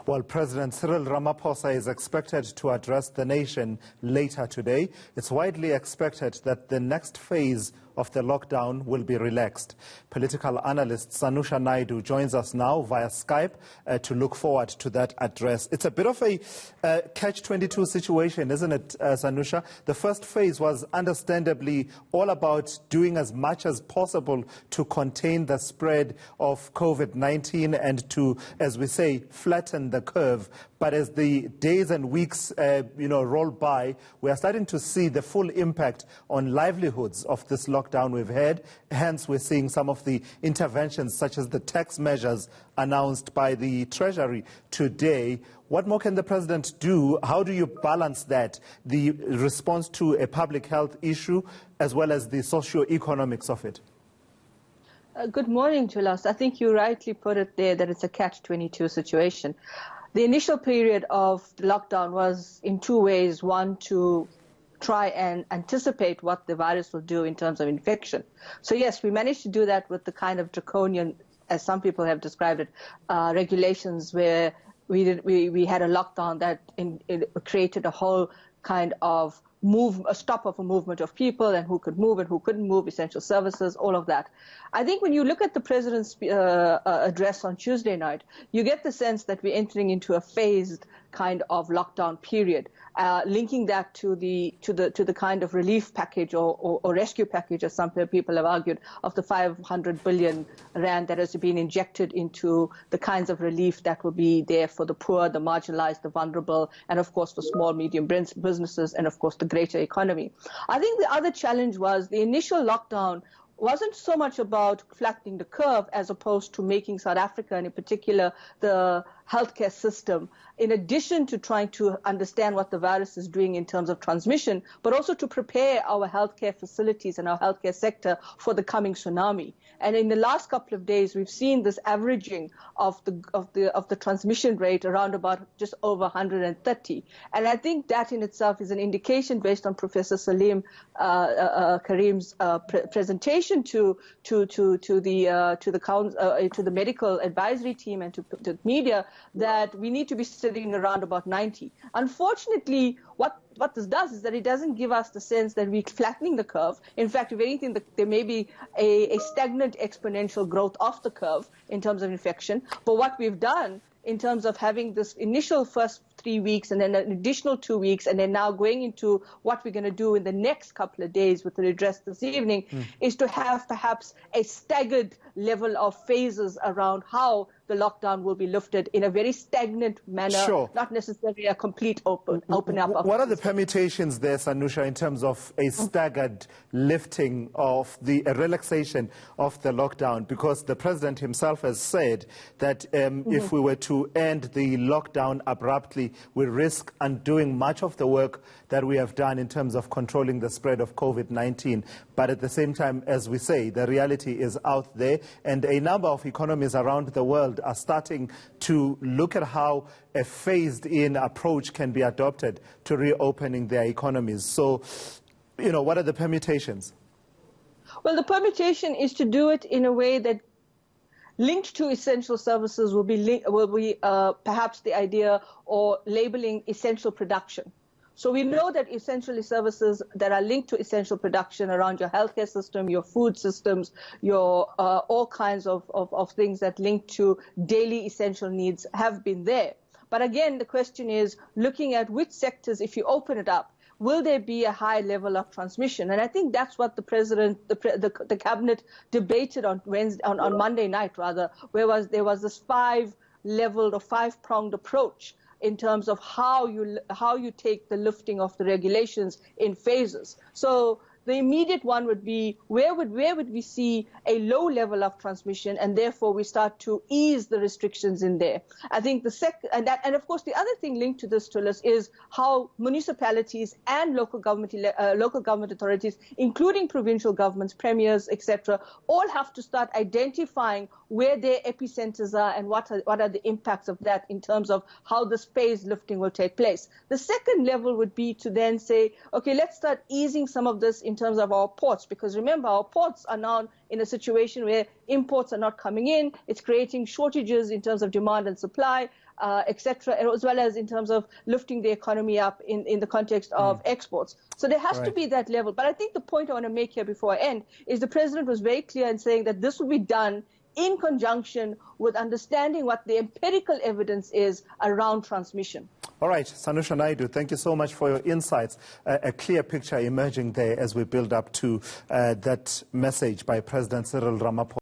Well, President Cyril Ramaphosa is expected to address the nation later today. It's widely expected that the next phase of the lockdown will be relaxed. Political analyst Sanusha Naidu joins us now via Skype to look forward to that address. It's a bit of a catch-22 situation, isn't it, Sanusha? The first phase was understandably all about doing as much as possible to contain the spread of COVID-19 and to, as we say, flatten the curve. But as the days and weeks roll by, we are starting to see the full impact on livelihoods of this lockdown we've had. Hence, we're seeing some of the interventions, such as the tax measures announced by the Treasury today. What more can the president do? How do you balance that, the response to a public health issue, as well as the socio-economics of it? Good morning, Julas. I think you rightly put it there that it's a catch-22 situation. The initial period of the lockdown was in two ways. One, to try and anticipate what the virus will do in terms of infection. So yes, we managed to do that with the kind of draconian, as some people have described it, regulations where we had a lockdown that it created a whole kind of a stop of a movement of people and who could move and who couldn't move, essential services, all of that. I think when you look at the president's address on Tuesday night, you get the sense that we're entering into a phased kind of lockdown period, linking that to the kind of relief package or rescue package, as some people have argued, of the 500 billion rand that has been injected into the kinds of relief that will be there for the poor, the marginalized, the vulnerable, and of course for small, medium businesses, and of course the greater economy. I think the other challenge was the initial lockdown wasn't so much about flattening the curve as opposed to making South Africa, and in particular the healthcare system, in addition to trying to understand what the virus is doing in terms of transmission, but also to prepare our healthcare facilities and our healthcare sector for the coming tsunami. And in the last couple of days, we've seen this averaging of the transmission rate around about just over 130. And I think that in itself is an indication, based on Professor Salim Karim's presentation to the medical advisory team and to the media, that we need to be sitting around about 90. Unfortunately, what this does is that it doesn't give us the sense that we're flattening the curve. In fact, if anything, there may be a stagnant exponential growth of the curve in terms of infection. But what we've done in terms of having this initial first 3 weeks and then an additional 2 weeks and then now going into what we're going to do in the next couple of days with the address this evening is to have perhaps a staggered level of phases around how the lockdown will be lifted in a very stagnant manner, not necessarily a complete open up. What are the permutations there, Sanusha, in terms of a staggered lifting of the relaxation of the lockdown? Because the president himself has said that if we were to end the lockdown abruptly, we risk undoing much of the work that we have done in terms of controlling the spread of COVID-19. But at the same time, as we say, the reality is out there, and a number of economies around the world are starting to look at how a phased-in approach can be adopted to reopening their economies. So, what are the permutations? Well, the permutation is to do it in a way that linked to essential services will be perhaps the idea or labeling essential production. So we know that essential services that are linked to essential production around your healthcare system, your food systems, your all kinds of things that link to daily essential needs have been there. But again, the question is looking at which sectors, if you open it up, will there be a high level of transmission? And I think that's what the president, the cabinet debated on Monday night, rather, where there was this five-leveled or five-pronged approach in terms of how you take the lifting of the regulations in phases. So the immediate one would be where would we see a low level of transmission, and therefore we start to ease the restrictions in there. I think and of course the other thing linked to this, Tulis, is how municipalities and local government authorities, including provincial governments, premiers, etc., all have to start identifying where their epicenters are and what are the impacts of that in terms of how this phased lifting will take place. The second level would be to then say, okay, let's start easing some of this in terms of our ports, because remember, our ports are now in a situation where imports are not coming in. It's creating shortages in terms of demand and supply, etc., as well as in terms of lifting the economy up in the context of exports. So there has to be that level. But I think the point I want to make here before I end is the president was very clear in saying that this will be done in conjunction with understanding what the empirical evidence is around transmission. All right, Sanusha Naidu, thank you so much for your insights. A clear picture emerging there as we build up to that message by President Cyril Ramaphosa.